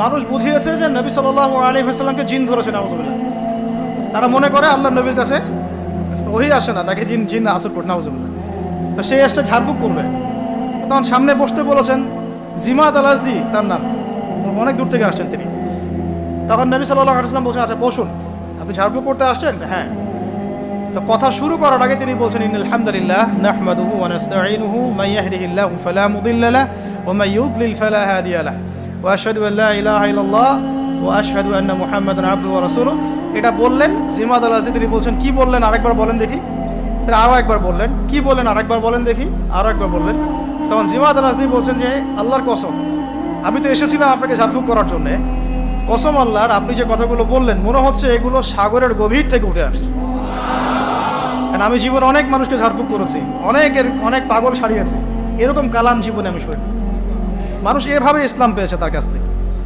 মানুষ বুঝিয়েছে যে নবী সাল্লাল্লাহু আলাইহি ওয়াসাল্লামকে জিন ধরেছে, নাউজুবিল্লাহ। তারা মনে করে আল্লাহ নবীর কাছে ওহী আসে না, তাকে জিন জিন আসর করে, নাউজুবিল্লাহ। তো সে এসে ঝাড়ফুঁক করবে, তখন সামনে বসতে বলেছেন জিমাদ আল আজদি, তার নাম, অনেক দূর থেকে আসছেন তিনি। তখন নবী সাল্লাল্লাহু আলাইহি ওয়াসাল্লাম বলছেন, আচ্ছা বসুন, আপনি ঝাড়ফুঁক করতে আসছেন? হ্যাঁ। তো কথা শুরু করার আগে তিনি বলছেন, ইন্নাল হামদালিল্লাহ নাহমাদুহু ওয়া নাস্তাঈনুহু মান ইয়াহদিহিল্লাহু ফালা মুদিল্লা লাহু ওয়া মান ইউদ্লিল ফালা হাদিয়া লাহু ওয়া আশহাদু আল লা ইলাহা ইল্লাল্লাহ ওয়া আশহাদু আন্না মুহাম্মাদান আবদুহু ওয়া রাসূলুহু। এটা বললেন জিমাদ আল আজদি, তিনি বলছেন কি বললেন আরেকবার বলেন দেখি। তিনি আরও একবার বললেন, কি বললেন আরেকবার বলেন দেখি, আরও একবার বললেন। তখন জিমাদ আল আজদি বলছেন যে আল্লাহর কসম, আমি তো এসেছিলাম আপনাকে ঝাড়ফুঁক করার জন্যে, কসম আল্লাহর, আপনি যে কথাগুলো বললেন মনে হচ্ছে এগুলো সাগরের গভীর থেকে উঠে আসছে। কারণ আমি জীবনে অনেক মানুষকে ঝাড়ফুঁক করেছি, অনেক পাগল সারিয়েছে, এরকম কালাম জীবনে আমি শুনি। মানুষ এভাবে ইসলাম পেয়েছে তার কাছ থেকে।